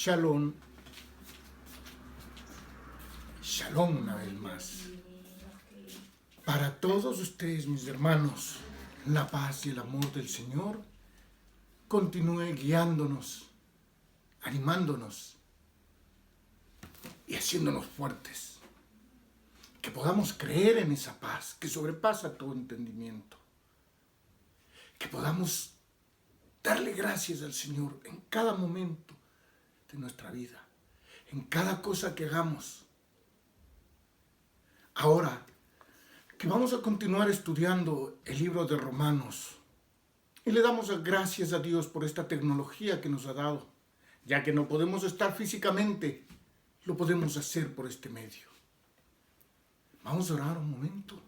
Shalom, shalom una vez más. Para todos ustedes, mis hermanos, la paz y el amor del Señor continúe guiándonos, animándonos y haciéndonos fuertes. Que podamos creer en esa paz que sobrepasa todo entendimiento. Que podamos darle gracias al Señor en cada momento de nuestra vida, en cada cosa que hagamos. Ahora que vamos a continuar estudiando el libro de Romanos y le damos gracias a Dios por esta tecnología que nos ha dado, ya que no podemos estar físicamente, lo podemos hacer por este medio. Vamos a orar un momento.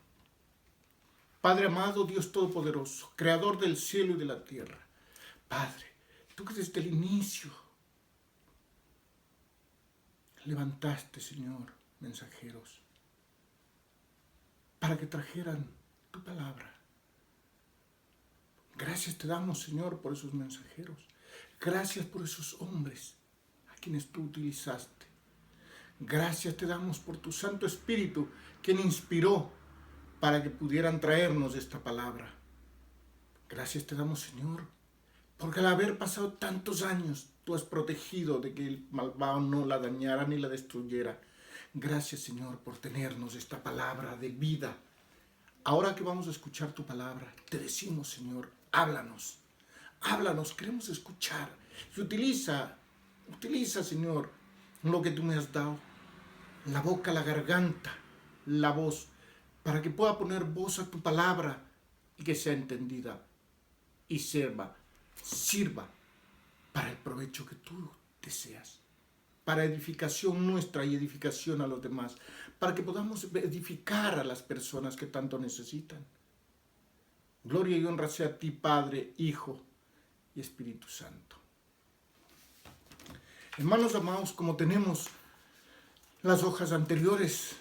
Padre amado, Dios Todopoderoso, Creador del cielo y de la tierra, Padre, tú que desde el inicio levantaste, Señor, mensajeros para que trajeran tu palabra. Gracias te damos, Señor, por esos mensajeros. Gracias por esos hombres a quienes tú utilizaste. Gracias te damos por tu Santo Espíritu, quien inspiró para que pudieran traernos esta palabra. Gracias te damos, Señor, porque al haber pasado tantos años, tú has protegido de que el malvado no la dañara ni la destruyera. Gracias, Señor, por tenernos esta palabra de vida. Ahora que vamos a escuchar tu palabra, te decimos, Señor, háblanos. Háblanos, queremos escuchar. Y utiliza, Señor, lo que tú me has dado. La boca, la garganta, la voz, para que pueda poner voz a tu palabra y que sea entendida y sirva para el provecho que tú deseas, para edificación nuestra y edificación a los demás, para que podamos edificar a las personas que tanto necesitan. Gloria y honra sea a ti, Padre, Hijo y Espíritu Santo. Hermanos amados, como tenemos las hojas anteriores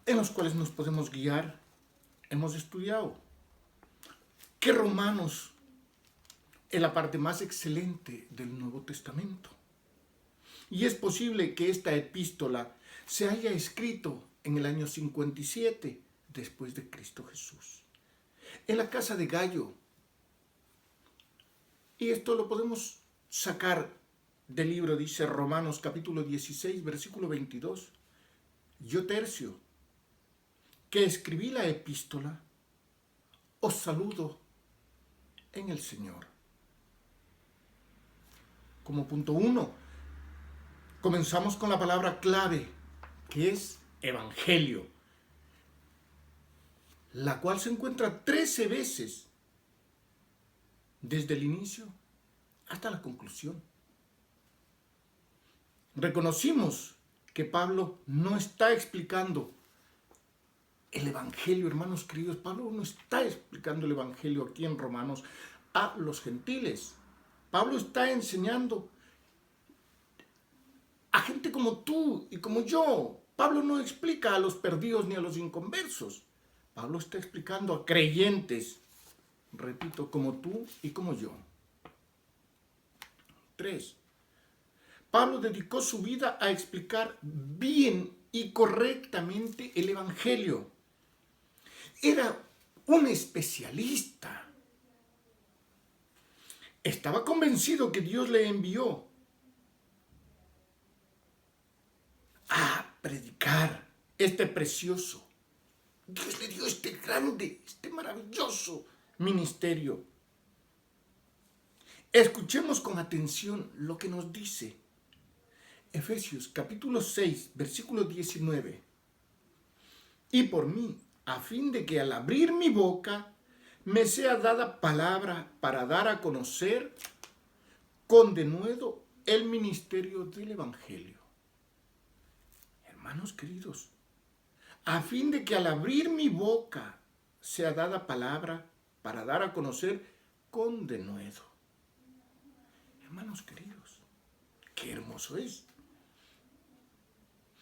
en los cuales nos podemos guiar, hemos estudiado que Romanos es la parte más excelente del Nuevo Testamento. Y es posible que esta epístola se haya escrito en el año 57 después de Cristo Jesús, en la casa de Gallo. Y esto lo podemos sacar del libro, dice Romanos capítulo 16, versículo 22. Yo, Tercio, que escribí la epístola, os saludo en el Señor. Como punto 1, comenzamos con la palabra clave, que es evangelio, la cual se encuentra 13 veces desde el inicio hasta la conclusión. Reconocimos que Pablo no está explicando el evangelio, hermanos queridos. Pablo no está explicando el evangelio aquí en Romanos a los gentiles. Pablo está enseñando a gente como tú y como yo. Pablo no explica a los perdidos ni a los inconversos. Pablo está explicando a creyentes, repito, como tú y como yo. 3. Pablo dedicó su vida a explicar bien y correctamente el evangelio. Era un especialista. Estaba convencido que Dios le envió a predicar este precioso. Dios le dio este grande, este maravilloso ministerio. Escuchemos con atención lo que nos dice Efesios capítulo 6, versículo 19. Y por mí, a fin de que al abrir mi boca me sea dada palabra para dar a conocer con denuedo el ministerio del evangelio. Hermanos queridos, a fin de que al abrir mi boca sea dada palabra para dar a conocer con denuedo. Hermanos queridos, qué hermoso es.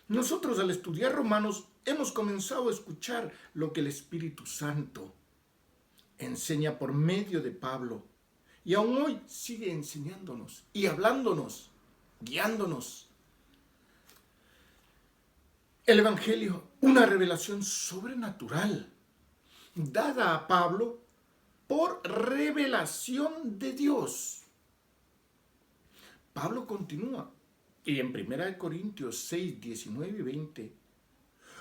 Nosotros al estudiar Romanos hemos comenzado a escuchar lo que el Espíritu Santo enseña por medio de Pablo Y aún hoy sigue enseñándonos y hablándonos, guiándonos. El Evangelio, una revelación sobrenatural, dada a Pablo por revelación de Dios. Pablo continúa, y en 1 Corintios 6, 19 y 20,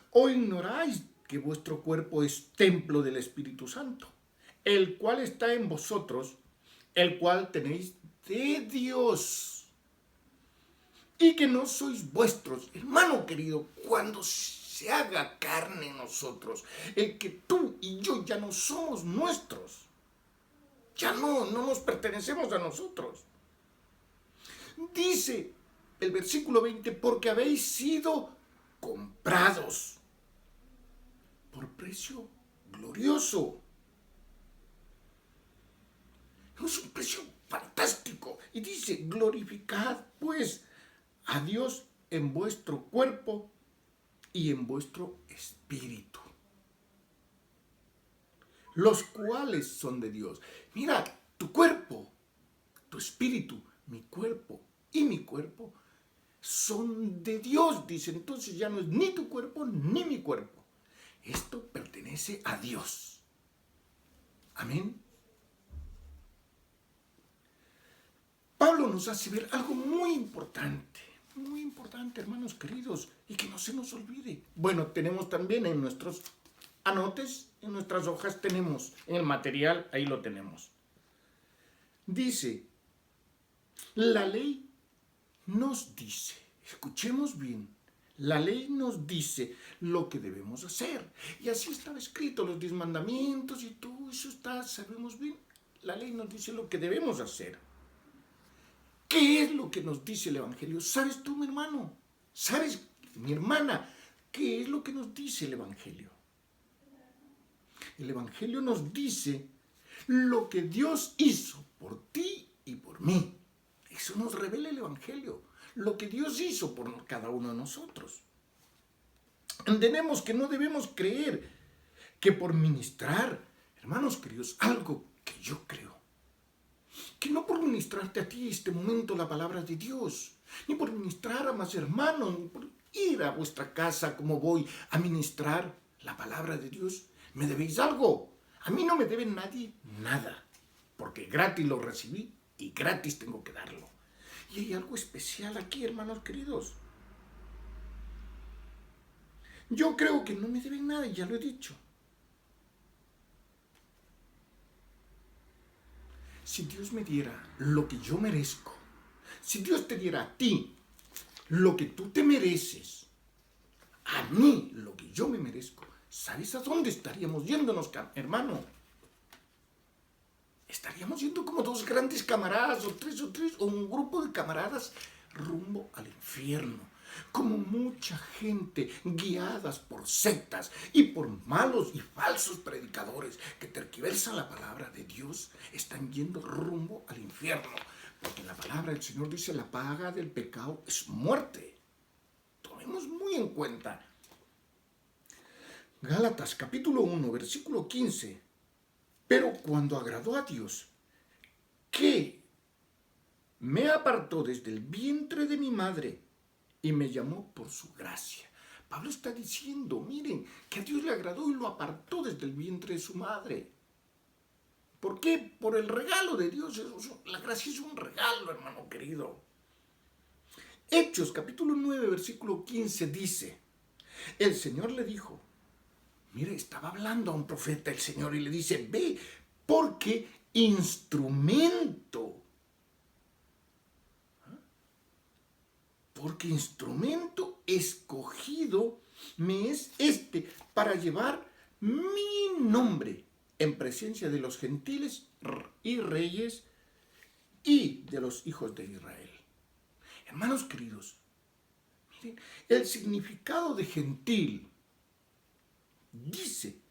¿o ignoráis que vuestro cuerpo es templo del Espíritu Santo, el cual está en vosotros, el cual tenéis de Dios, y que no sois vuestros? Hermano querido, cuando se haga carne en nosotros, el que tú y yo ya no somos nuestros, ya no nos pertenecemos a nosotros. Dice el versículo 20, porque habéis sido comprados por precio glorioso. Es un precio fantástico. Y dice, glorificad pues a Dios en vuestro cuerpo y en vuestro espíritu, los cuales son de Dios. Mira, tu cuerpo, tu espíritu, mi cuerpo y mi cuerpo son de Dios, dice. Entonces ya no es ni tu cuerpo ni mi cuerpo. Esto pertenece a Dios. Amén. Pablo nos hace ver algo muy importante, hermanos queridos, y que no se nos olvide. Bueno, tenemos también en nuestros anotes, en nuestras hojas tenemos, en el material, ahí lo tenemos. Dice, la ley nos dice, escuchemos bien, la ley nos dice lo que debemos hacer. Y así estaba escrito, los 10 mandamientos y todo eso está, sabemos bien. La ley nos dice lo que debemos hacer. ¿Qué es lo que nos dice el Evangelio? ¿Sabes tú, mi hermano? ¿Sabes, mi hermana? ¿Qué es lo que nos dice el Evangelio? El Evangelio nos dice lo que Dios hizo por ti y por mí. Eso nos revela el Evangelio. Lo que Dios hizo por cada uno de nosotros. Entendemos que no debemos creer que por ministrar, hermanos queridos, algo que yo creo, que no por ministrarte a ti este momento la palabra de Dios, ni por ministrar a más hermanos, ni por ir a vuestra casa como voy a ministrar la palabra de Dios, me debéis algo. A mí no me debe nadie nada, porque gratis lo recibí y gratis tengo que darlo. Y hay algo especial aquí, hermanos queridos. Yo creo que no me deben nada, ya lo he dicho. Si Dios me diera lo que yo merezco, si Dios te diera a ti lo que tú te mereces, a mí lo que yo me merezco, ¿sabes a dónde estaríamos yéndonos, hermano? Estaríamos yendo como dos grandes camaradas, o tres, o un grupo de camaradas rumbo al infierno. Como mucha gente guiadas por sectas y por malos y falsos predicadores que tergiversan la palabra de Dios, están yendo rumbo al infierno. Porque la palabra del Señor dice, la paga del pecado es muerte. Tomemos muy en cuenta. Gálatas capítulo 1, versículo 15. Pero cuando agradó a Dios, que me apartó desde el vientre de mi madre y me llamó por su gracia. Pablo está diciendo, miren, que a Dios le agradó y lo apartó desde el vientre de su madre. ¿Por qué? Por el regalo de Dios. La gracia es un regalo, hermano querido. Hechos capítulo 9, versículo 15 dice, el Señor le dijo, mire, estaba hablando a un profeta el Señor y le dice, ve, porque instrumento escogido me es este para llevar mi nombre en presencia de los gentiles y reyes y de los hijos de Israel. Hermanos queridos, miren, el significado de gentil dice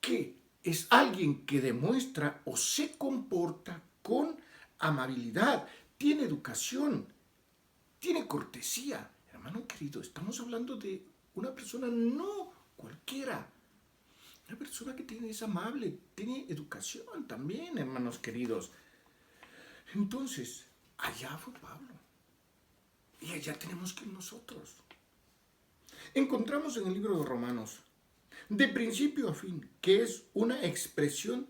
que es alguien que demuestra o se comporta con amabilidad, tiene educación, tiene cortesía. Hermano querido, estamos hablando de una persona no cualquiera, Una persona que es amable, tiene educación también, hermanos queridos. Entonces, allá fue Pablo. Y allá tenemos que ir nosotros. Encontramos en el libro de Romanos, de principio a fin, que es una expresión,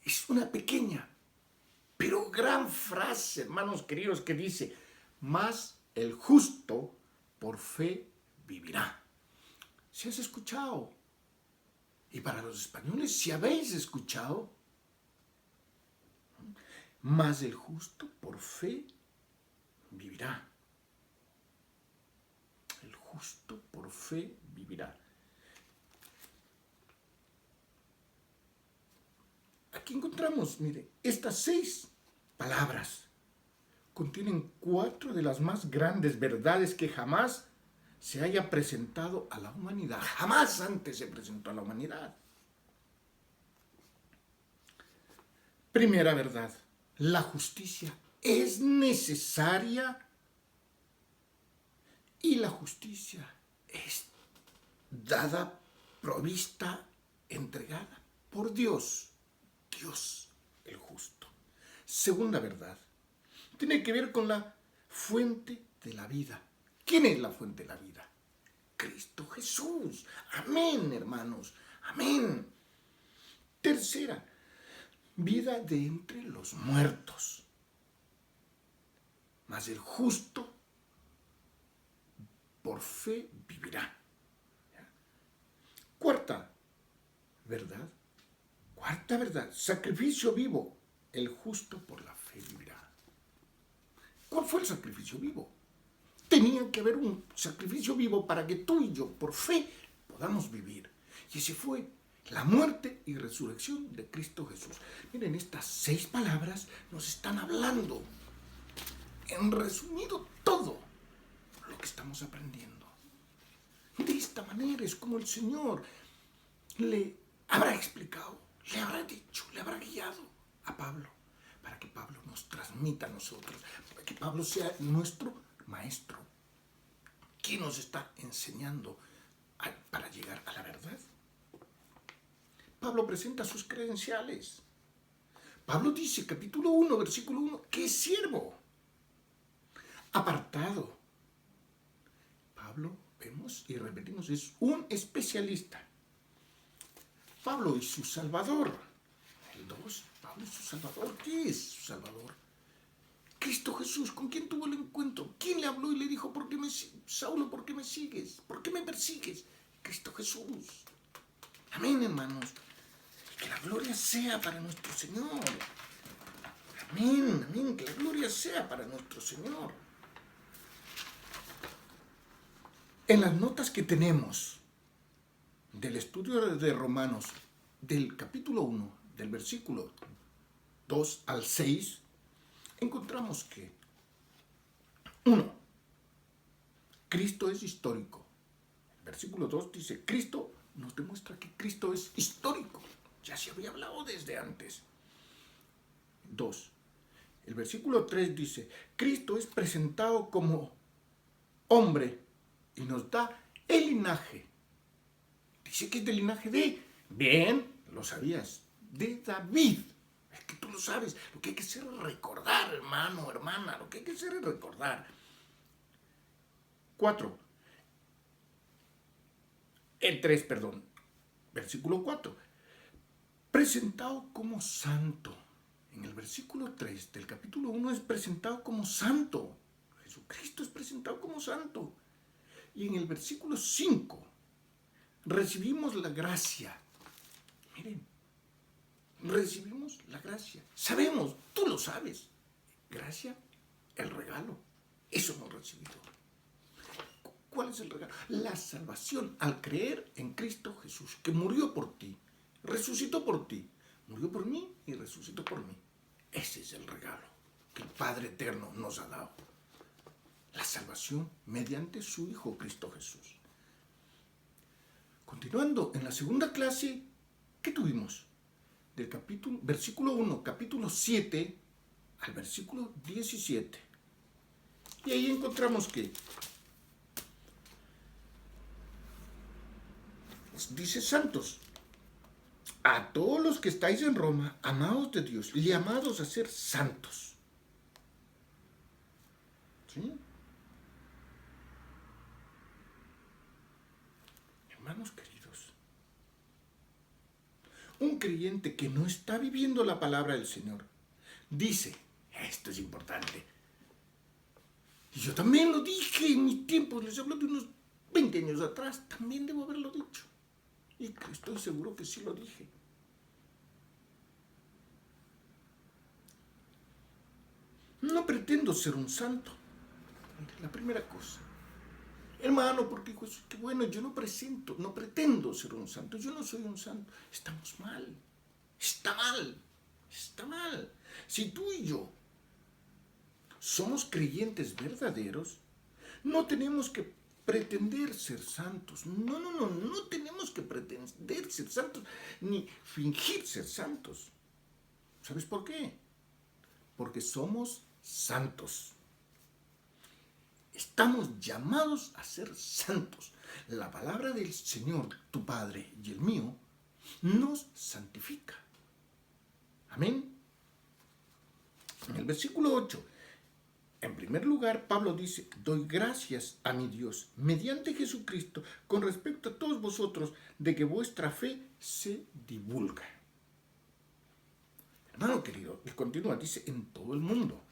es una pequeña, pero gran frase, hermanos queridos, que dice, mas el justo por fe vivirá. Si has escuchado, y para los españoles, si habéis escuchado, mas el justo por fe vivirá. El justo por fe vivirá. Aquí encontramos, mire, estas 6 palabras contienen 4 de las más grandes verdades que jamás se haya presentado a la humanidad. Jamás antes se presentó a la humanidad. Primera verdad, la justicia es necesaria y la justicia es dada, provista, entregada por Dios. Dios el justo. Segunda verdad, tiene que ver con la fuente de la vida. ¿Quién es la fuente de la vida? Cristo Jesús. Amén, hermanos. Amén. Tercera, vida de entre los muertos. Mas el justo por fe vivirá. Cuarta verdad. Cuarta verdad. Sacrificio vivo. El justo por la fe vivirá. ¿Cuál fue el sacrificio vivo? Tenía que haber un sacrificio vivo para que tú y yo, por fe, podamos vivir. Y ese fue la muerte y resurrección de Cristo Jesús. Miren, estas 6 palabras nos están hablando, en resumido, todo lo que estamos aprendiendo. De esta manera es como el Señor le habrá explicado, le habrá dicho, le habrá guiado a Pablo, para que Pablo nos transmita a nosotros, para que Pablo sea nuestro maestro. ¿Quién nos está enseñando para llegar a la verdad? Pablo presenta sus credenciales. Pablo dice, capítulo 1, versículo 1, que es siervo, apartado. Pablo, vemos y repetimos, es un especialista. Pablo es su Salvador. El 2, Pablo es su Salvador. ¿Qué es su Salvador? Cristo Jesús. ¿Con quién tuvo el encuentro? ¿Quién le habló y le dijo, Saulo, ¿por qué me sigues? ¿Por qué me persigues? Cristo Jesús. Amén, hermanos. Que la gloria sea para nuestro Señor. Amén, amén. Que la gloria sea para nuestro Señor. En las notas que tenemos del estudio de Romanos, del capítulo 1, del versículo 2 al 6, encontramos que 1. Cristo es histórico. El versículo 2 dice, Cristo nos demuestra que Cristo es histórico. Ya se había hablado desde antes. 2. El versículo 3 dice, Cristo es presentado como hombre y nos da el linaje. Dice que es del linaje de, bien, lo sabías, de David. Es que tú lo sabes. Lo que hay que hacer es recordar, hermano, hermana. Lo que hay que hacer es recordar. 4. El 3, perdón. Versículo 4. Presentado como santo. En el versículo 3 del capítulo 1 es presentado como santo. Jesucristo es presentado como santo. Y en el versículo 5 recibimos la gracia. Miren, recibimos la gracia. Sabemos, tú lo sabes. Gracia, el regalo. Eso hemos recibido. ¿Cuál es el regalo? La salvación al creer en Cristo Jesús, que murió por ti, resucitó por ti, murió por mí y resucitó por mí. Ese es el regalo que el Padre Eterno nos ha dado. La salvación mediante su Hijo Cristo Jesús. Continuando en la segunda clase, ¿qué tuvimos? Del versículo 1, capítulo 7 al versículo 17. Y ahí encontramos que Dice santos. A todos los que estáis en Roma, amados de Dios, llamados a ser santos. ¿Sí? Hermanos queridos, un creyente que no está viviendo la palabra del Señor dice, esto es importante. Y yo también lo dije en mis tiempos, les hablo de unos 20 años atrás, también debo haberlo dicho. Y estoy seguro que sí lo dije. No pretendo ser un santo. La primera cosa. Hermano, porque que bueno, yo no pretendo ser un santo. Yo no soy un santo. Estamos mal. Está mal. Está mal. Si tú y yo somos creyentes verdaderos, no tenemos que pretender ser santos. No tenemos que pretender ser santos, ni fingir ser santos. ¿Sabes por qué? Porque somos santos. Estamos llamados a ser santos. La palabra del Señor, tu Padre y el mío, nos santifica. Amén. En el versículo 8, en primer lugar, Pablo dice, doy gracias a mi Dios, mediante Jesucristo, con respecto a todos vosotros, de que vuestra fe se divulga. Hermano querido, y continúa, dice, en todo el mundo.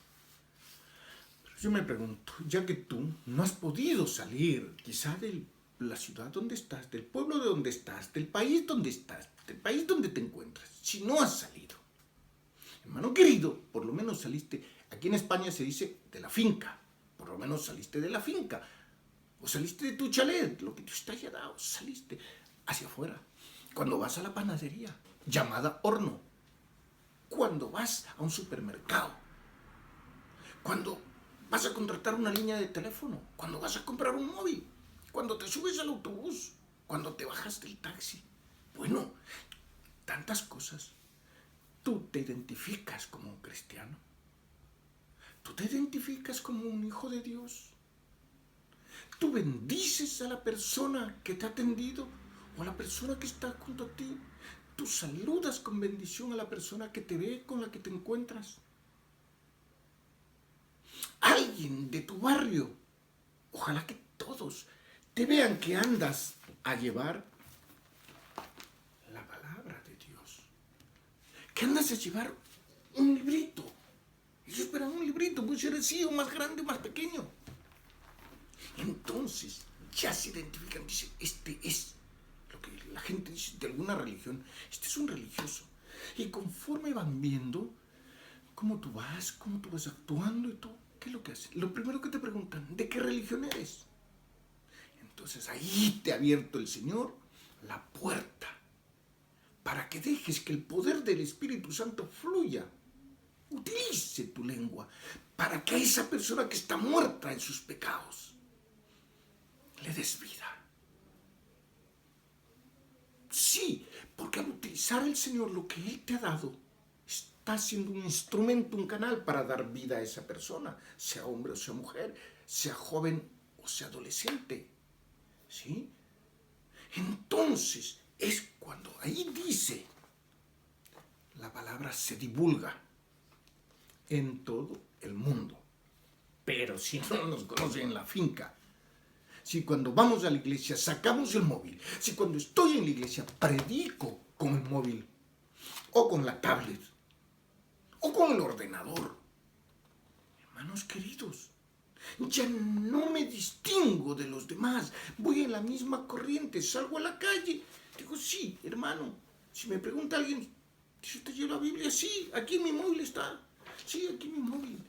Pero yo me pregunto, ya que tú no has podido salir, quizá de la ciudad donde estás, del pueblo de donde estás, del país donde estás, del país donde te encuentras, si no has salido, hermano querido, por lo menos saliste. Aquí en España se dice de la finca, por lo menos saliste de la finca, o saliste de tu chalet, lo que Dios te haya dado, saliste hacia afuera. Cuando vas a la panadería, llamada horno, cuando vas a un supermercado, cuando vas a contratar una línea de teléfono, cuando vas a comprar un móvil, cuando te subes al autobús, cuando te bajas del taxi. Bueno, tantas cosas. Tú te identificas como un cristiano. Tú te identificas como un hijo de Dios. Tú bendices a la persona que te ha atendido o a la persona que está junto a ti. Tú saludas con bendición a la persona que te ve, con la que te encuentras. Alguien de tu barrio, ojalá que todos te vean que andas a llevar la palabra de Dios. Que andas a llevar un librito. Ellos esperan un librito, puede ser así, o más grande o más pequeño. Entonces, ya se identifican, dicen, este es lo que la gente dice de alguna religión, este es un religioso. Y conforme van viendo cómo tú vas actuando y todo, ¿qué es lo que hacen? Lo primero que te preguntan, ¿de qué religión eres? Entonces ahí te ha abierto el Señor la puerta para que dejes que el poder del Espíritu Santo fluya. Utilice tu lengua para que a esa persona que está muerta en sus pecados le des vida. Sí, porque al utilizar el Señor lo que Él te ha dado, está siendo un instrumento, un canal para dar vida a esa persona, sea hombre o sea mujer, sea joven o sea adolescente. ¿Sí? Entonces es cuando ahí dice, la palabra se divulga en todo el mundo. Pero si no nos conocen en la finca, si cuando vamos a la iglesia sacamos el móvil, si cuando estoy en la iglesia predico con el móvil, o con la tablet, o con el ordenador, hermanos queridos, ya no me distingo de los demás, voy en la misma corriente, salgo a la calle, digo, sí, hermano, si me pregunta alguien, ¿dice usted lleva la Biblia? Sí, aquí en mi móvil está. Sí, aquí mi móvil.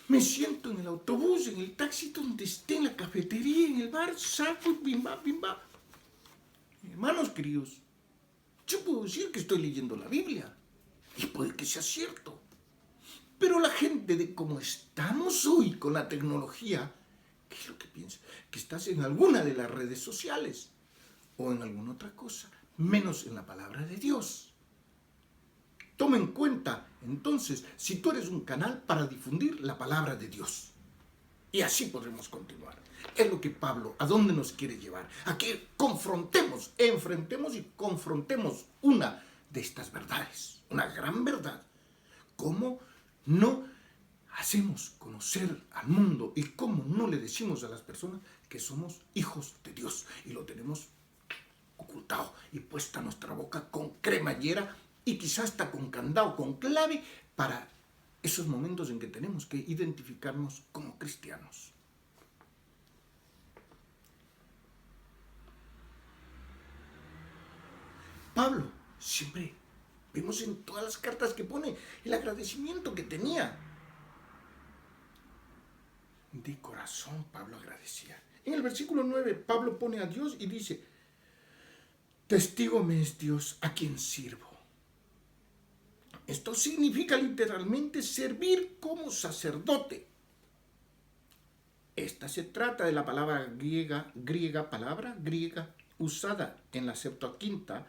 Me siento en el autobús, en el taxi, donde esté, en la cafetería, en el bar, saco y bimba, bimba. Hermanos queridos, yo puedo decir que estoy leyendo la Biblia, y puede que sea cierto. Pero la gente de cómo estamos hoy con la tecnología, ¿qué es lo que piensa? Que estás en alguna de las redes sociales, o en alguna otra cosa, menos en la palabra de Dios. Toma en cuenta, entonces, si tú eres un canal para difundir la palabra de Dios. Y así podremos continuar. Es lo que Pablo, ¿a dónde nos quiere llevar? A que confrontemos, enfrentemos y confrontemos una de estas verdades, una gran verdad. ¿Cómo no hacemos conocer al mundo y cómo no le decimos a las personas que somos hijos de Dios y lo tenemos ocultado y puesta nuestra boca con cremallera y quizás hasta con candado, con clave para esos momentos en que tenemos que identificarnos como cristianos? Pablo siempre vemos en todas las cartas que pone el agradecimiento que tenía. De corazón Pablo agradecía. En el versículo 9 Pablo pone a Dios y dice: testigo me es Dios a quien sirvo. Esto significa literalmente servir como sacerdote. Esta se trata de la palabra palabra griega usada en la Septuaginta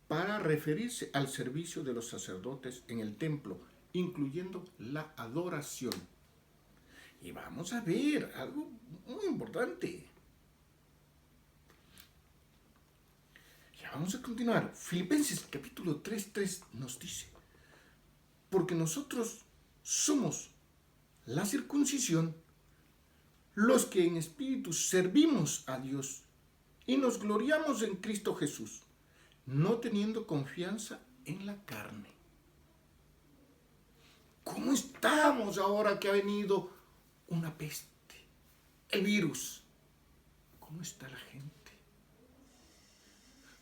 para referirse al servicio de los sacerdotes en el templo, incluyendo la adoración. Y vamos a ver algo muy importante. Ya vamos a continuar. Filipenses capítulo 3:3 nos dice: porque nosotros somos la circuncisión, los que en espíritu servimos a Dios y nos gloriamos en Cristo Jesús, no teniendo confianza en la carne. ¿Cómo estamos ahora que ha venido una peste, el virus? ¿Cómo está la gente?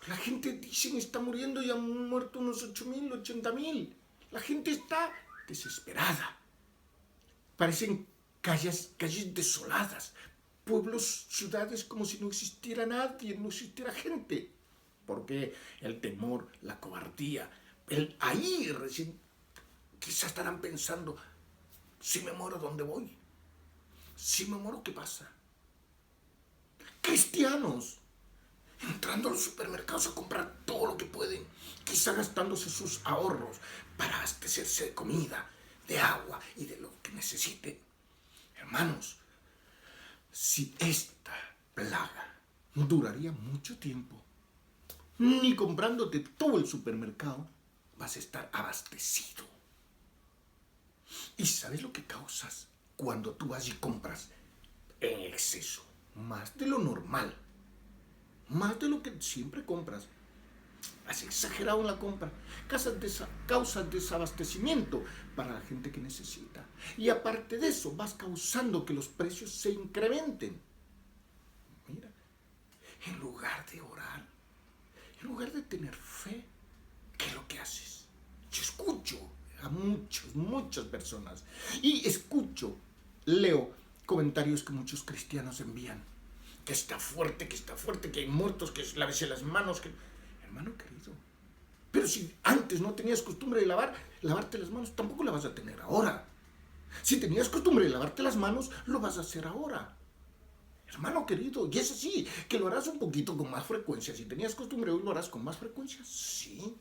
La gente dicen está muriendo y han muerto unos 8,000, 80,000. La gente está desesperada. Parecen calles desoladas, pueblos, ciudades como si no existiera nadie, no existiera gente. Porque el temor, la cobardía, ahí recién quizás estarán pensando: si me muero, ¿dónde voy? Si me muero, ¿qué pasa? Cristianos entrando a los supermercados a comprar todo lo que pueden, quizá gastándose sus ahorros para abastecerse de comida, de agua y de lo que necesite. Hermanos, si esta plaga duraría mucho tiempo, ni comprándote todo el supermercado vas a estar abastecido. ¿Y sabes lo que causas cuando tú vas y compras en exceso? Más de lo normal, más de lo que siempre compras. Has exagerado en la compra, causas desabastecimiento para la gente que necesita. Y aparte de eso, vas causando que los precios se incrementen. Mira, en lugar de orar, en lugar de tener fe, ¿qué es lo que haces? Yo escucho a muchas personas y leo comentarios que muchos cristianos envían. Que está fuerte, que hay muertos, que lávese las manos. Hermano querido, pero si antes no tenías costumbre de lavarte las manos, tampoco la vas a tener ahora. Si tenías costumbre de lavarte las manos, lo vas a hacer ahora. Hermano querido, y es así, que lo harás un poquito con más frecuencia. Si tenías costumbre hoy, lo harás con más frecuencia, sí.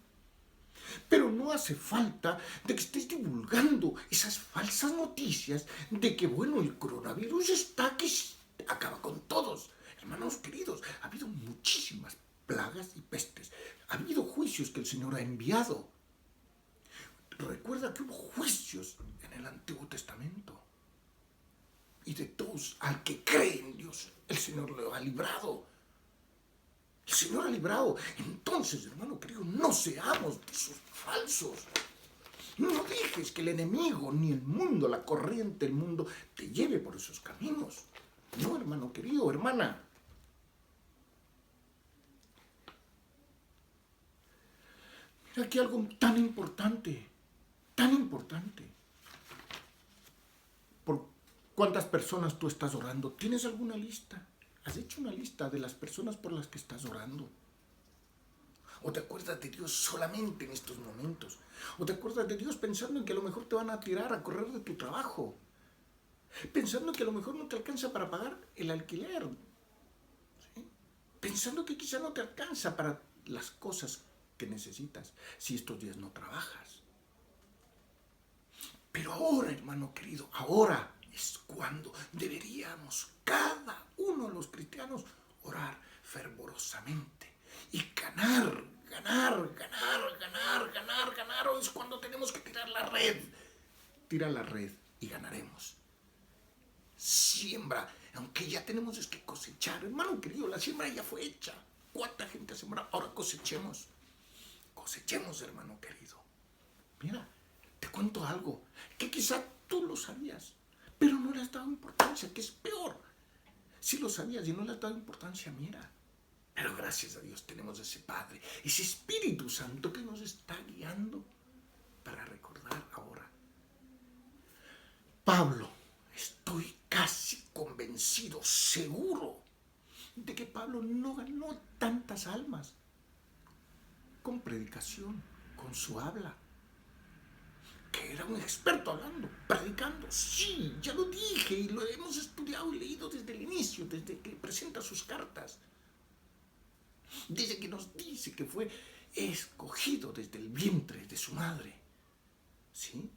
Pero no hace falta de que estés divulgando esas falsas noticias de que, bueno, el coronavirus está que acaba con todos. Hermanos queridos, ha habido muchísimas plagas y pestes. Ha habido juicios que el Señor ha enviado. Recuerda que hubo juicios en el Antiguo Testamento. Y de todos, al que cree en Dios, el Señor lo ha librado. El Señor ha librado. Entonces, hermano querido, no seamos de esos falsos. No dejes que el enemigo, ni el mundo, la corriente del mundo, te lleve por esos caminos. No, hermano querido, hermana. Mira aquí algo tan importante, tan importante. ¿Por cuántas personas tú estás orando? ¿Tienes alguna lista? ¿Has hecho una lista de las personas por las que estás orando? ¿O te acuerdas de Dios solamente en estos momentos? ¿O te acuerdas de Dios pensando en que a lo mejor te van a tirar a correr de tu trabajo? Pensando que a lo mejor no te alcanza para pagar el alquiler. ¿Sí? Pensando que quizá no te alcanza para las cosas que necesitas si estos días no trabajas. Pero ahora, hermano querido, ahora es cuando deberías deberíamos cada uno de los cristianos orar fervorosamente y ganar. Hoy es cuando tenemos que tirar la red. Tira la red y ganaremos. Siembra, aunque ya tenemos que cosechar. Hermano querido, la siembra ya fue hecha. ¿Cuánta gente ha sembrado? Ahora cosechemos. Cosechemos, hermano querido. Mira, te cuento algo que quizá tú lo sabías, pero no le has dado importancia, que es peor. Si lo sabías y no le has dado importancia, mira. Pero gracias a Dios tenemos ese Padre, ese Espíritu Santo que nos está guiando para recordar ahora. Pablo, estoy casi convencido, seguro, de que Pablo no ganó tantas almas con predicación, con su habla, que era un experto hablando, predicando. Sí, ya lo dije y lo hemos estudiado y leído desde el inicio, desde que presenta sus cartas. Desde que nos dice que fue escogido desde el vientre de su madre. ¿Sí?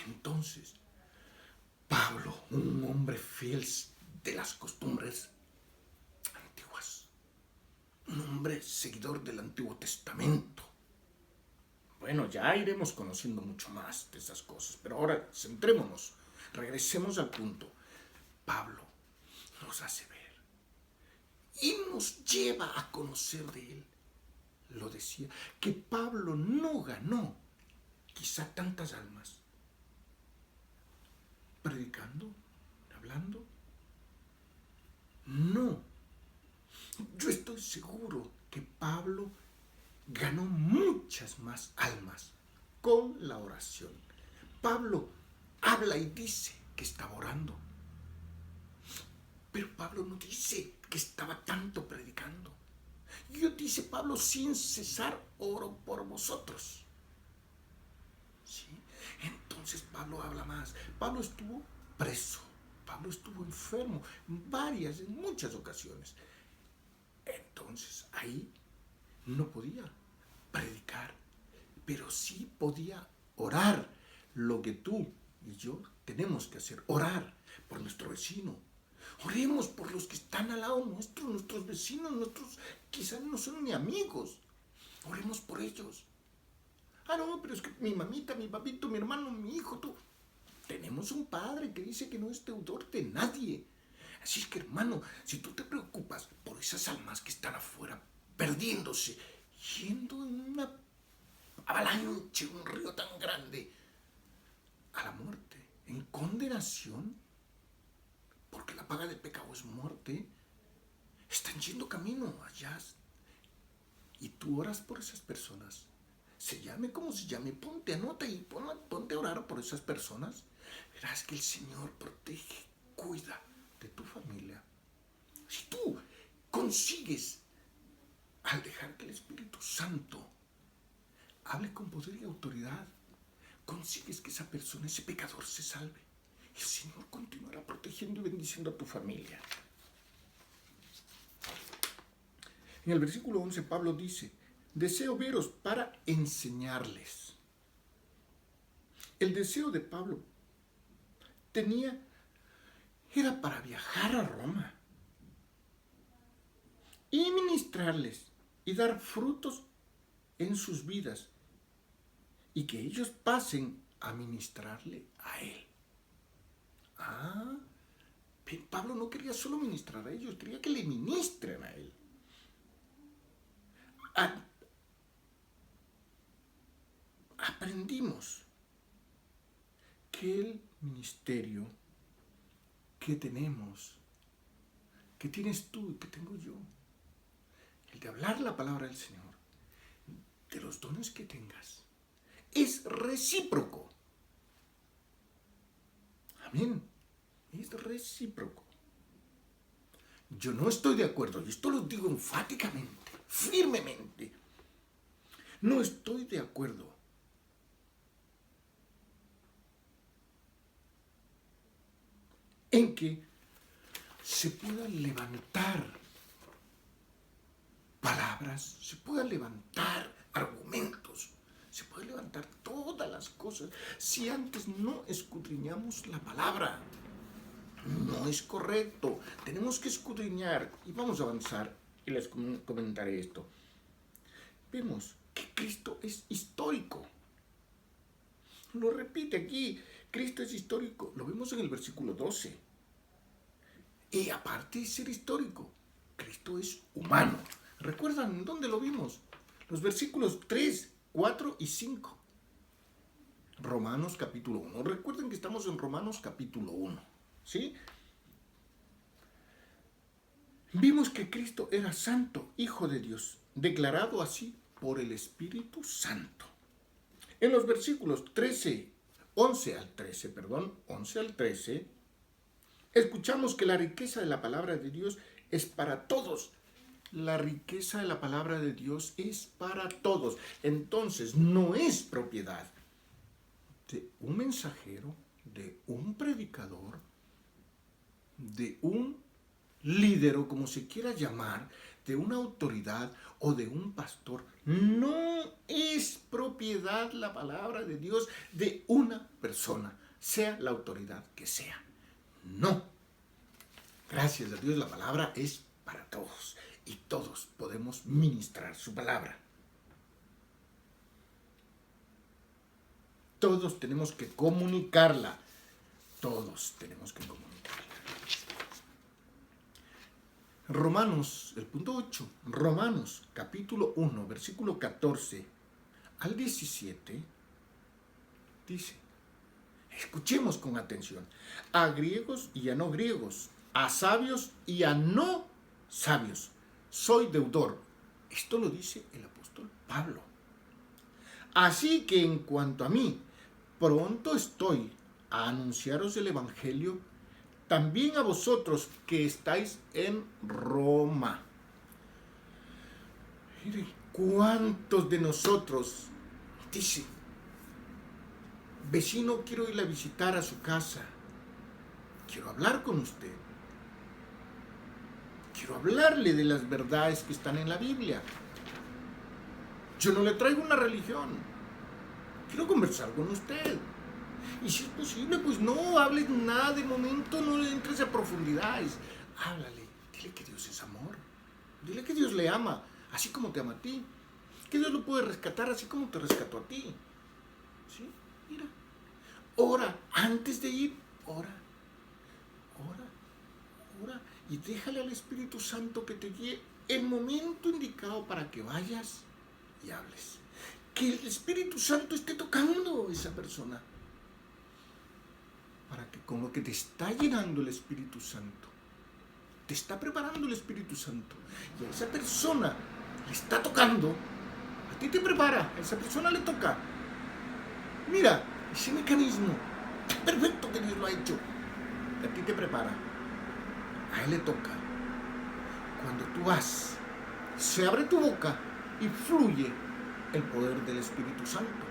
Entonces, Pablo, un hombre fiel de las costumbres antiguas, un hombre seguidor del Antiguo Testamento. Bueno, ya iremos conociendo mucho más de esas cosas, pero ahora centrémonos, regresemos al punto. Pablo nos hace ver y nos lleva a conocer de él. Lo decía, que Pablo no ganó quizá tantas almas predicando, hablando. No, yo estoy seguro que Pablo ganó muchas más almas con la oración. Pablo habla y dice que estaba orando, pero Pablo no dice que estaba tanto predicando. Dice Pablo, sin cesar oro por vosotros. ¿Sí? Entonces Pablo habla más. Pablo estuvo preso, Pablo estuvo enfermo en muchas ocasiones. Entonces ahí no podía predicar, pero sí podía orar. Lo que tú y yo tenemos que hacer, orar por nuestro vecino. Oremos por los que están al lado nuestro, nuestros vecinos, quizás no son ni amigos. Oremos por ellos. Ah, no, pero es que mi mamita, mi papito, mi hermano, mi hijo, tú. Tenemos un Padre que dice que no es deudor de nadie. Así es que, hermano, si tú te preocupas por esas almas que están afuera, perdiéndose, yendo en una avalancha, un río tan grande, a la muerte, en condenación, porque la paga del pecado es muerte, están yendo camino allá. Y tú oras por esas personas. Se llame como se llame, ponte, anota y ponte a orar por esas personas. Verás que el Señor protege, cuida de tu familia. Si tú consigues, al dejar que el Espíritu Santo hable con poder y autoridad, consigues que esa persona, ese pecador, se salve. El Señor continuará protegiendo y bendiciendo a tu familia. En el versículo 11 Pablo dice, deseo veros para enseñarles. El deseo de Pablo era para viajar a Roma y ministrarles y dar frutos en sus vidas y que ellos pasen a ministrarle a él. Pablo no quería solo ministrar a ellos, quería que le ministren a él. Aprendimos que el ministerio que tenemos, que tienes tú y que tengo yo, el de hablar la palabra del Señor, de los dones que tengas, es recíproco. Amén. Es recíproco. Yo no estoy de acuerdo, y esto lo digo enfáticamente, firmemente. No estoy de acuerdo en que se puedan levantar palabras, se puedan levantar argumentos, se pueden levantar todas las cosas si antes no escudriñamos la palabra. no es correcto. Tenemos que escudriñar y vamos a avanzar y les comentaré esto. Vemos que Cristo es histórico. Lo repite aquí, Cristo es histórico. Lo vemos en el versículo 12. Y aparte de ser histórico, Cristo es humano. ¿Recuerdan dónde lo vimos? Los versículos 3, 4 y 5. Romanos capítulo 1. Recuerden que estamos en Romanos capítulo 1. ¿Sí? Vimos que Cristo era santo, Hijo de Dios, declarado así por el Espíritu Santo. En los versículos 11 al 13, escuchamos que la riqueza de la palabra de Dios es para todos. La riqueza de la palabra de Dios es para todos. Entonces, no es propiedad de un mensajero, de un predicador, de un líder o como se quiera llamar, de una autoridad o de un pastor. No es propiedad la palabra de Dios de una persona, sea la autoridad que sea. No. Gracias a Dios la palabra es para todos y todos podemos ministrar su palabra. Todos tenemos que comunicarla. Todos tenemos que comunicarla. Romanos, el punto 8, Romanos capítulo 1, versículo 14 al 17, dice, escuchemos con atención, a griegos y a no griegos, a sabios y a no sabios, soy deudor. Esto lo dice el apóstol Pablo. Así que en cuanto a mí, pronto estoy a anunciaros el evangelio también a vosotros que estáis en Roma. Miren, ¿cuántos de nosotros dice, vecino, quiero ir a visitar a su casa, quiero hablar con usted, quiero hablarle de las verdades que están en la Biblia? Yo no le traigo una religión, quiero conversar con usted. Y si es posible, pues no hables nada de momento, no le entres a profundidades. Háblale, dile que Dios es amor. Dile que Dios le ama, así como te ama a ti. Que Dios lo puede rescatar, así como te rescató a ti. ¿Sí? Mira. Ora, antes de ir, ora. Y déjale al Espíritu Santo que te guíe el momento indicado para que vayas y hables. Que el Espíritu Santo esté tocando a esa persona. Para que con lo que te está llenando el Espíritu Santo, te está preparando el Espíritu Santo, y a esa persona le está tocando, a ti te prepara, a esa persona le toca. Mira, ese mecanismo perfecto que Dios lo ha hecho, a ti te prepara, a él le toca. Cuando tú vas, se abre tu boca y fluye el poder del Espíritu Santo.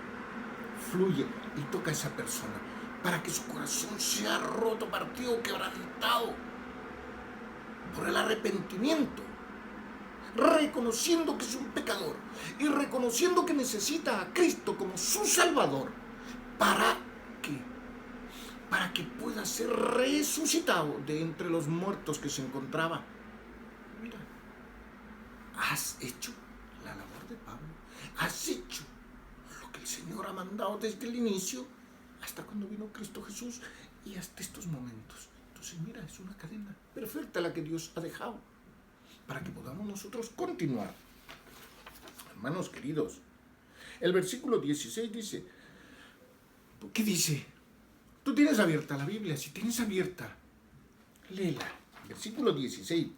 Fluye y toca a esa persona, para que su corazón sea roto, partido, quebrantado por el arrepentimiento, reconociendo que es un pecador y reconociendo que necesita a Cristo como su Salvador. ¿Para qué? Para que pueda ser resucitado de entre los muertos que se encontraba. Mira, has hecho la labor de Pablo, has hecho lo que el Señor ha mandado desde el inicio, hasta cuando vino Cristo Jesús y hasta estos momentos. Entonces mira, es una cadena perfecta la que Dios ha dejado para que podamos nosotros continuar. Hermanos queridos, el versículo 16 dice, ¿qué dice? Tú tienes abierta la Biblia, si tienes abierta, léela. Versículo 16.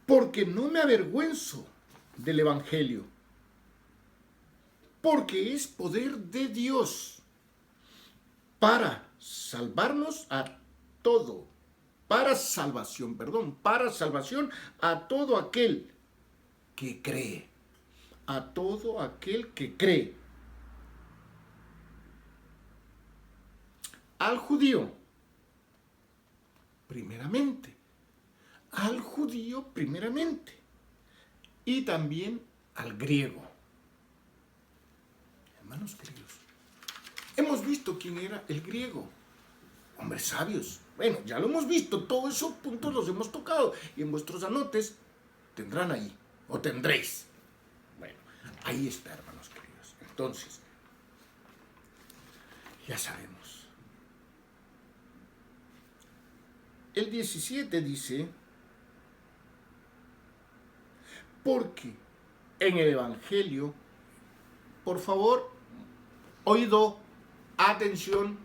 Porque no me avergüenzo del Evangelio, porque es poder de Dios para salvarnos a todo, para salvación a todo aquel que cree, a todo aquel que cree. Al judío, primeramente, y también al griego. Hermanos queridos, Hemos visto quién era el griego. Hombres sabios. Bueno, ya lo hemos visto, todos esos puntos los hemos tocado y en vuestros anotes tendrán ahí, o tendréis. Bueno, ahí está, hermanos queridos. Entonces, ya sabemos. El 17 dice, porque en el Evangelio, por favor, oído, atención,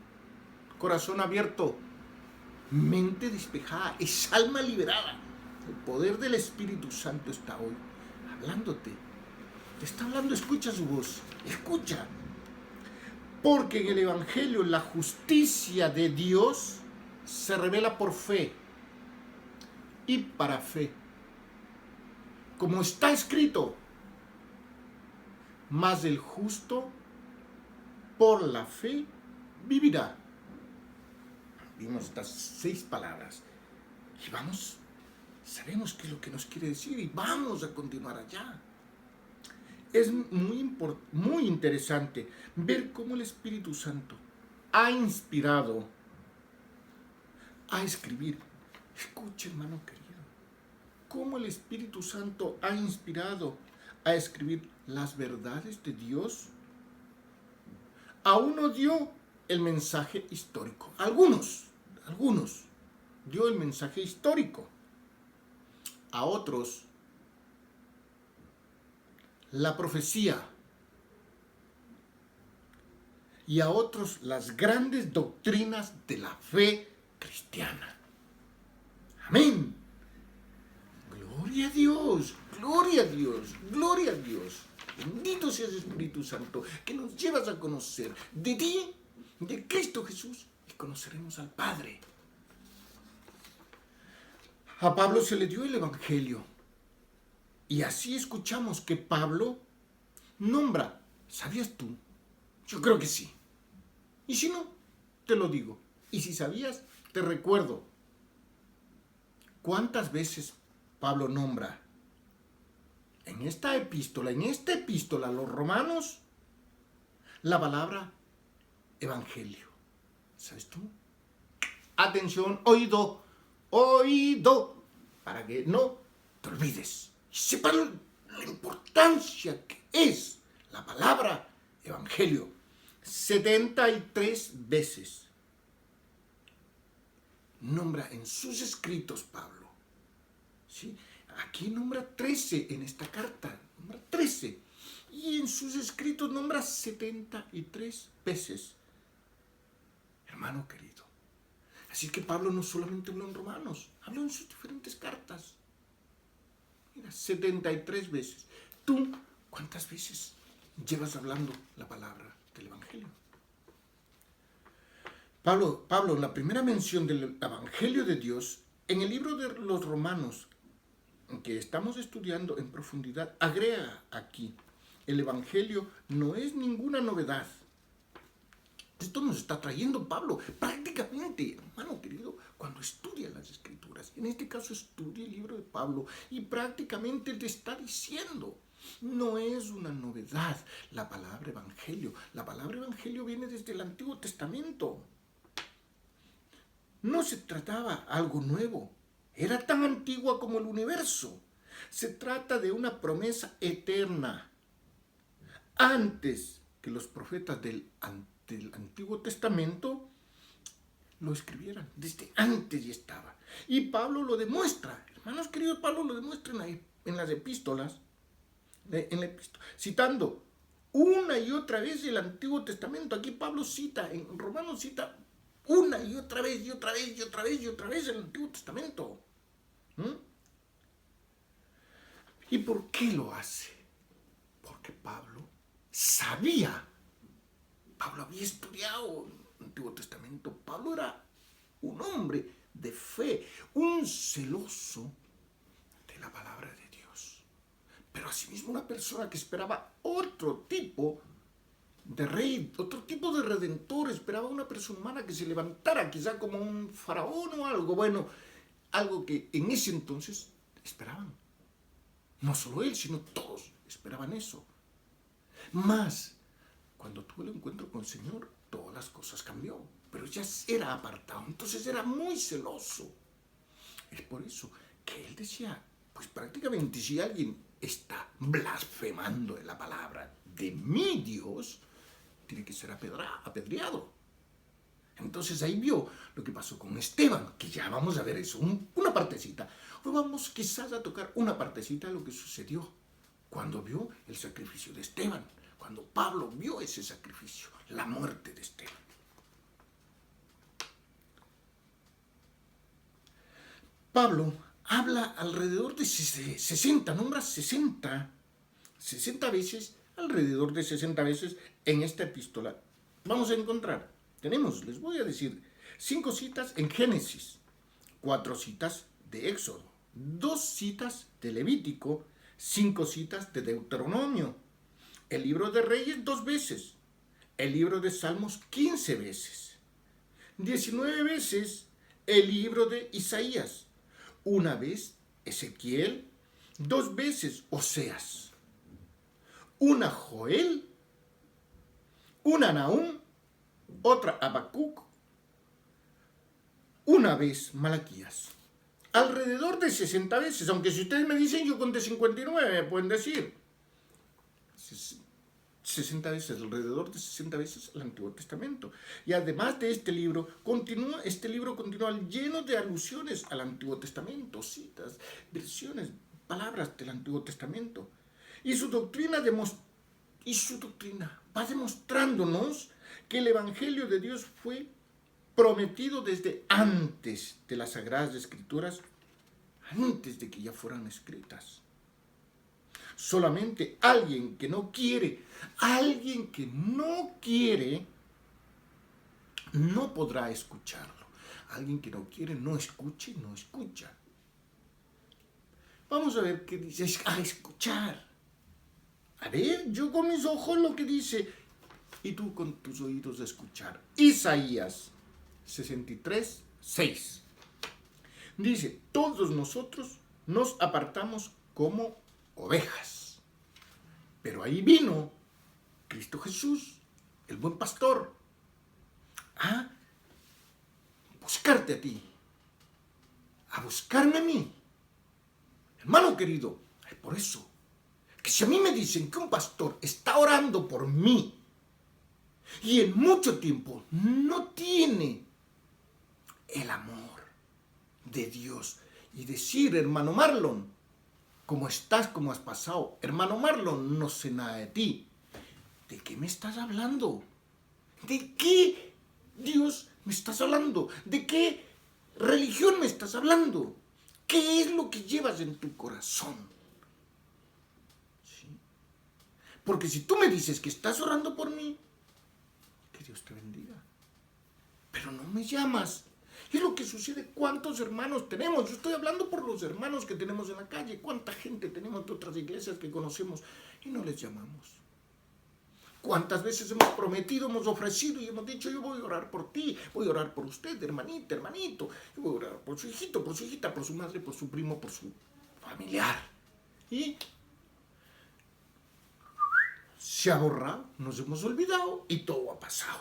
corazón abierto, mente despejada, es alma liberada. El poder del Espíritu Santo está hoy hablándote. Te está hablando, escucha su voz, escucha. Porque en el Evangelio la justicia de Dios se revela por fe y para fe. Como está escrito, mas el justo por la fe vivirá. Vimos estas 6 palabras y vamos, sabemos qué es lo que nos quiere decir y vamos a continuar allá. Es muy interesante ver cómo el Espíritu Santo ha inspirado a escribir. Escuche, hermano querido, cómo el Espíritu Santo ha inspirado a escribir las verdades de Dios. A uno dio el mensaje histórico. Algunos dio el mensaje histórico. A otros la profecía. Y a otros las grandes doctrinas de la fe cristiana. Amén. Gloria a Dios, gloria a Dios, gloria a Dios. Bendito seas, Espíritu Santo, que nos llevas a conocer de ti, de Cristo Jesús, y conoceremos al Padre. A Pablo se le dio el Evangelio. Y así escuchamos que Pablo nombra, ¿sabías tú? Yo creo que sí. Y si no, te lo digo. Y si sabías, te recuerdo. ¿Cuántas veces Pablo nombra en esta epístola a los romanos, la palabra evangelio? ¿Sabes tú? Atención, oído, para que no te olvides. Y sepan la importancia que es la palabra evangelio. 73 veces nombra en sus escritos Pablo. ¿Sí? Aquí nombra 13 en esta carta, nombra 13. Y en sus escritos nombra 73 veces. Hermano querido. Así que Pablo no solamente habló en Romanos, habló en sus diferentes cartas. Mira, 73 veces. ¿Tú cuántas veces llevas hablando la palabra del Evangelio? Pablo, en la primera mención del Evangelio de Dios, en el libro de los Romanos, que estamos estudiando en profundidad, agrega aquí, el Evangelio no es ninguna novedad. Esto nos está trayendo Pablo prácticamente, hermano querido, cuando estudia las Escrituras. En este caso estudia el libro de Pablo y prácticamente te está diciendo, no es una novedad la palabra evangelio. La palabra evangelio viene desde el Antiguo Testamento. No se trataba algo nuevo. Era tan antigua como el universo. Se trata de una promesa eterna. Antes que los profetas del Antiguo Testamento lo escribieran. Desde antes ya estaba. Y Pablo lo demuestra. Hermanos queridos, Pablo lo demuestra en las epístolas. Citando una y otra vez el Antiguo Testamento. Aquí Pablo cita, en Romanos cita una y otra vez, y otra vez, y otra vez, y otra vez el Antiguo Testamento. ¿Y por qué lo hace? Porque Pablo sabía. Pablo había estudiado el Antiguo Testamento. Pablo era un hombre de fe, un celoso de la palabra de Dios. Pero asimismo una persona que esperaba otro tipo de rey, otro tipo de redentor. Esperaba una persona humana que se levantara, quizá como un faraón o algo. Bueno, algo que en ese entonces esperaban. No solo él, sino todos esperaban eso. Mas, cuando tuvo el encuentro con el Señor, todas las cosas cambió, pero ya era apartado, entonces era muy celoso. Es por eso que él decía, pues prácticamente si alguien está blasfemando de la palabra de mi Dios, tiene que ser apedreado. Entonces ahí vio lo que pasó con Esteban, que ya vamos a ver eso, una partecita. Hoy vamos quizás a tocar una partecita de lo que sucedió cuando vio el sacrificio de Esteban, cuando Pablo vio ese sacrificio, la muerte de Esteban. Pablo habla alrededor de 60, nombra 60 veces, alrededor de 60 veces en esta epístola. Vamos a encontrar, les voy a decir, 5 citas en Génesis, 4 citas de Éxodo, 2 citas de Levítico, 5 citas de Deuteronomio, el libro de Reyes 2 veces, el libro de Salmos 15 veces, 19 veces el libro de Isaías, 1 vez Ezequiel, 2 veces Oseas, 1 Joel, 1 Nahum, otra Habacuc, 1 vez Malaquías. Alrededor de 60 veces, aunque si ustedes me dicen yo conté 59, me pueden decir 60 veces, alrededor de 60 veces el Antiguo Testamento. Y además de este libro continúa lleno de alusiones al Antiguo Testamento, citas, versiones, palabras del Antiguo Testamento. Y su doctrina va demostrándonos que el Evangelio de Dios fue prometido desde antes de las Sagradas Escrituras, antes de que ya fueran escritas. Solamente alguien que no quiere, no podrá escucharlo. Alguien que no quiere, no escucha. Vamos a ver qué dice, escuchar. A ver, yo con mis ojos lo que dice, y tú con tus oídos de escuchar. Isaías 63, 6. Dice, todos nosotros nos apartamos como ovejas. Pero ahí vino Cristo Jesús, el buen pastor, a buscarte a ti, a buscarme a mí. Hermano querido, es por eso que si a mí me dicen que un pastor está orando por mí y en mucho tiempo no tiene el amor de Dios, y decir, hermano Marlon, ¿cómo estás? ¿Cómo has pasado? Hermano Marlon, no sé nada de ti. ¿De qué me estás hablando? ¿De qué Dios me estás hablando? ¿De qué religión me estás hablando? ¿Qué es lo que llevas en tu corazón? ¿Sí? Porque si tú me dices que estás orando por mí, que Dios te bendiga. Pero no me llamas. Es lo que sucede. ¿Cuántos hermanos tenemos? Yo estoy hablando por los hermanos que tenemos en la calle. ¿Cuánta gente tenemos de otras iglesias que conocemos y no les llamamos? ¿Cuántas veces hemos prometido, hemos ofrecido y hemos dicho, yo voy a orar por ti, voy a orar por usted, hermanita, hermanito, yo voy a orar por su hijito, por su hijita, por su madre, por su primo, por su familiar? Y se ha borrado, nos hemos olvidado y todo ha pasado.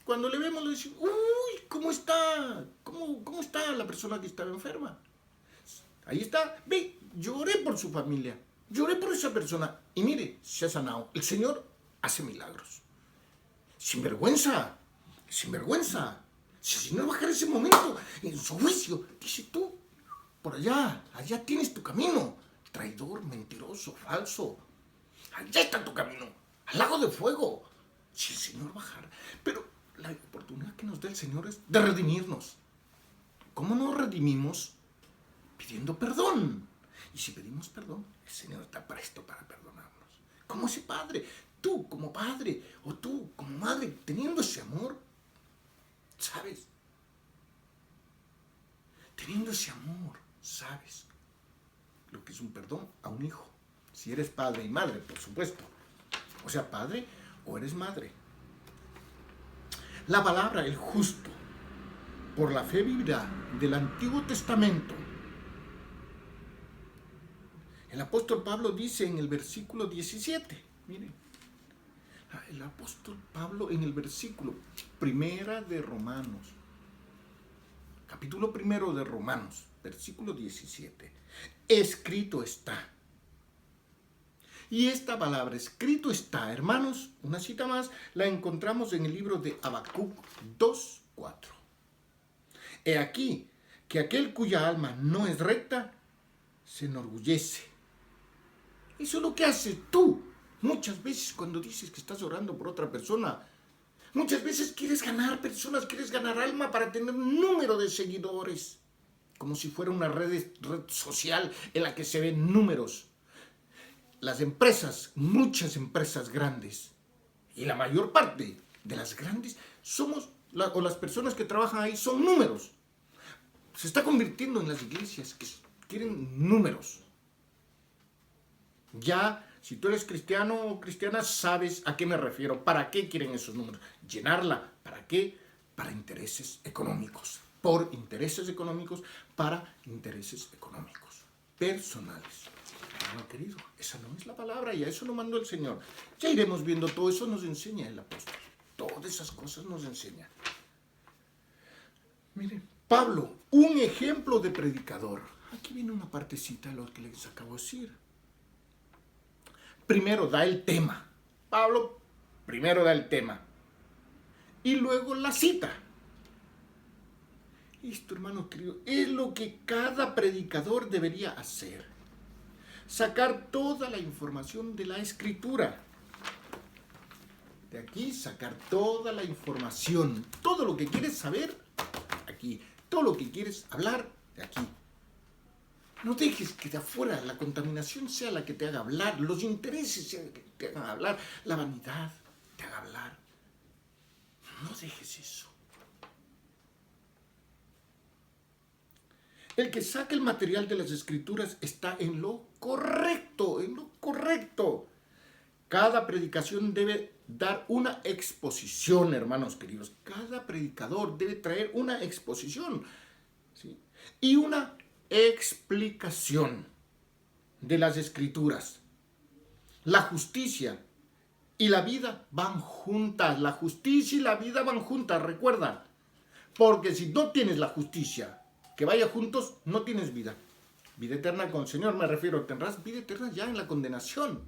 Cuando le vemos le decimos, uy, ¿cómo está? ¿Cómo está la persona que estaba enferma? Ahí está, ve, lloré por su familia, lloré por esa persona y mire, se ha sanado. El Señor hace milagros. Sinvergüenza. Si el Señor bajara ese momento en su juicio, dice tú, por allá tienes tu camino, traidor, mentiroso, falso. Allá está tu camino, al lago de fuego. Si el Señor bajara. Pero la oportunidad que nos da el Señor es de redimirnos. ¿Cómo nos redimimos? Pidiendo perdón. Y si pedimos perdón, el Señor está presto para perdonarnos. Como ese padre, tú como padre o tú como madre, teniendo ese amor, ¿sabes? Teniendo ese amor, ¿sabes lo que es un perdón a un hijo? Si eres padre y madre, por supuesto. O sea, padre o eres madre. La palabra, el justo, por la fe vivirá, del Antiguo Testamento. El apóstol Pablo dice en el versículo 17, miren, El apóstol Pablo en el versículo primera de Romanos, capítulo primero de Romanos, versículo 17, escrito está. Y esta palabra, escrito está, hermanos, una cita más, la encontramos en el libro de Habacuc 2:4. He aquí que aquel cuya alma no es recta, se enorgullece. Eso es lo que haces tú. Muchas veces cuando dices que estás orando por otra persona, muchas veces quieres ganar personas, quieres ganar alma para tener un número de seguidores. Como si fuera una red social en la que se ven números. Las empresas, muchas empresas grandes, y la mayor parte de las grandes o las personas que trabajan ahí son números. Se está convirtiendo en las iglesias que quieren números. Ya, si tú eres cristiano o cristiana, sabes a qué me refiero. ¿Para qué quieren esos números? Llenarla. ¿Para qué? Para intereses económicos. Por intereses económicos, para intereses económicos. Personales. Hermano querido, esa no es la palabra y a eso lo mandó el Señor. Ya iremos viendo todo eso, nos enseña el apóstol. Todas esas cosas nos enseña. Miren, Pablo, un ejemplo de predicador. Aquí viene una partecita de lo que les acabo de decir. Primero da el tema. Pablo primero da el tema. Y luego la cita. Esto, hermano querido, es lo que cada predicador debería hacer. Sacar toda la información de la Escritura. De aquí sacar toda la información. Todo lo que quieres saber, aquí. Todo lo que quieres hablar, de aquí. No dejes que de afuera la contaminación sea la que te haga hablar, los intereses sean que te hagan hablar, la vanidad te haga hablar. No dejes eso. El que saque el material de las Escrituras está en lo correcto, en lo correcto. Cada predicación debe dar una exposición, hermanos queridos. Cada predicador debe traer una exposición, ¿sí? Y una explicación de las Escrituras. La justicia y la vida van juntas. La justicia y la vida van juntas, recuerda. Porque si no tienes la justicia que vaya juntos, no tienes vida. Vida eterna con el Señor, me refiero. Tendrás vida eterna ya en la condenación,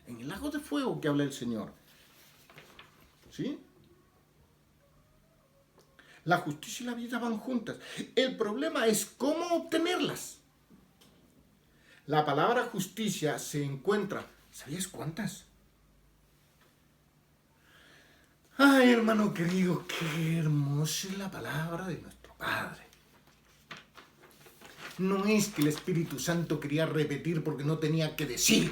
en el lago de fuego que habla el Señor. ¿Sí? La justicia y la vida van juntas. El problema es cómo obtenerlas. La palabra justicia se encuentra, ¿sabías cuántas? Ay, hermano querido, qué hermosa es la palabra de nuestro Padre. No es que el Espíritu Santo quería repetir porque no tenía que decir.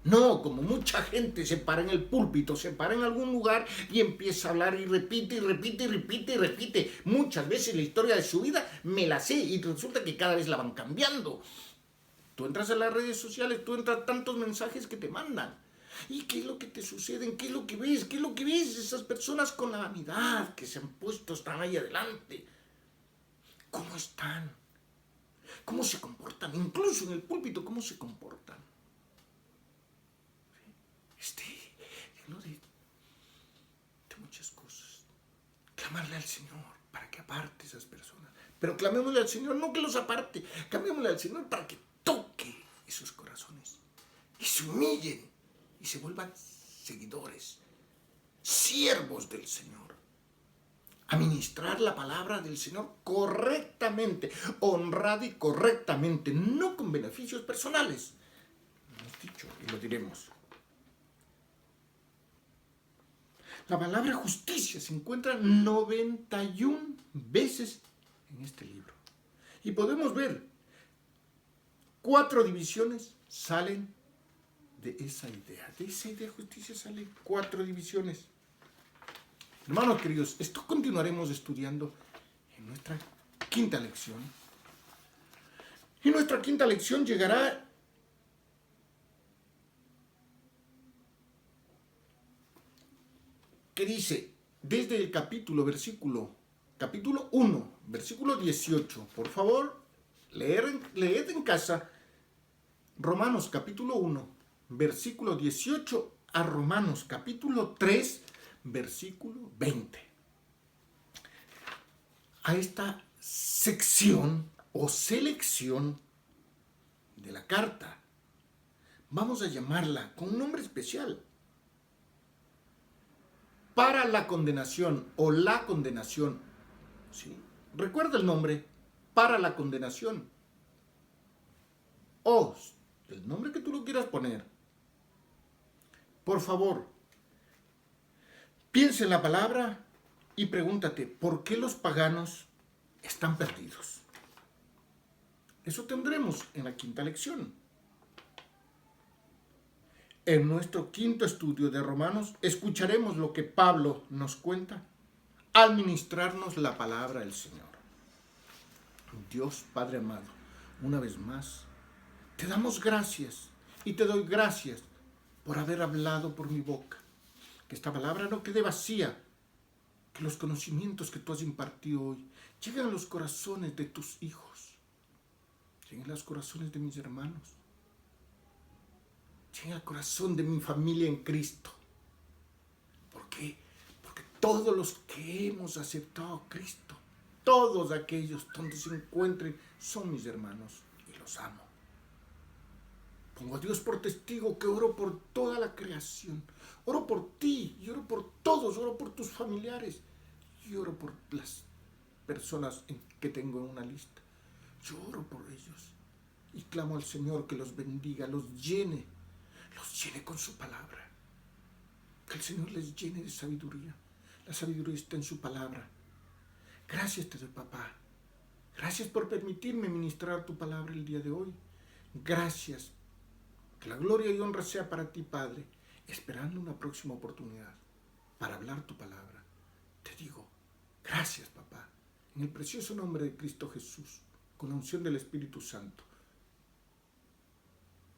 No, como mucha gente se para en el púlpito, se para en algún lugar y empieza a hablar y repite y repite y repite y repite. Muchas veces la historia de su vida me la sé y resulta que cada vez la van cambiando. Tú entras a las redes sociales, tú entras a tantos mensajes que te mandan. ¿Y qué es lo que te sucede? ¿Qué es lo que ves? ¿Qué es lo que ves? Esas personas con la vanidad que se han puesto, están ahí adelante. ¿Cómo están? ¿Cómo se comportan? Incluso en el púlpito, ¿cómo se comportan? Lleno de muchas cosas. Clamarle al Señor para que aparte esas personas. Pero clamémosle al Señor, no que los aparte. Clamémosle al Señor para que toque esos corazones. Y se humillen. Y se vuelvan seguidores. Siervos del Señor. Administrar la palabra del Señor correctamente. Honrada y correctamente. No con beneficios personales. Lo hemos dicho y lo diremos. La palabra justicia se encuentra 91 veces en este libro. Y podemos ver, 4 divisiones salen de esa idea. De esa idea de justicia salen 4 divisiones. Hermanos queridos, esto continuaremos estudiando en nuestra quinta lección. Y nuestra quinta lección llegará que dice, desde el capítulo 1, versículo 18. Por favor, leed en casa Romanos capítulo 1, versículo 18 a Romanos capítulo 3, versículo 20. A esta sección o selección de la carta, vamos a llamarla con un nombre especial: para la condenación o la condenación. ¿Sí? Recuerda el nombre: para la condenación. O el nombre que tú lo quieras poner. Por favor, piensa en la palabra y pregúntate, ¿por qué los paganos están perdidos? Eso tendremos en la quinta lección. En nuestro quinto estudio de Romanos escucharemos lo que Pablo nos cuenta al ministrarnos la palabra del Señor. Dios Padre amado, una vez más, te damos gracias y te doy gracias por haber hablado por mi boca. Que esta palabra no quede vacía, que los conocimientos que tú has impartido hoy lleguen a los corazones de tus hijos, lleguen a los corazones de mis hermanos, lleguen al corazón de mi familia en Cristo. ¿Por qué? Porque todos los que hemos aceptado a Cristo, todos aquellos donde se encuentren, son mis hermanos y los amo. Pongo a Dios por testigo que oro por toda la creación. Oro por ti, y oro por todos, oro por tus familiares, y oro por las personas que tengo en una lista. Yo oro por ellos y clamo al Señor que los bendiga, los llene con su palabra. Que el Señor les llene de sabiduría. La sabiduría está en su palabra. Gracias te doy, papá. Gracias por permitirme ministrar tu palabra el día de hoy. Gracias. Que la gloria y honra sea para ti, Padre, esperando una próxima oportunidad para hablar tu palabra. Te digo, gracias, papá, en el precioso nombre de Cristo Jesús, con la unción del Espíritu Santo.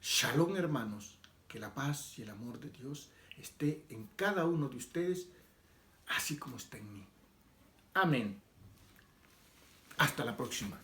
Shalom, hermanos, que la paz y el amor de Dios esté en cada uno de ustedes, así como está en mí. Amén. Hasta la próxima.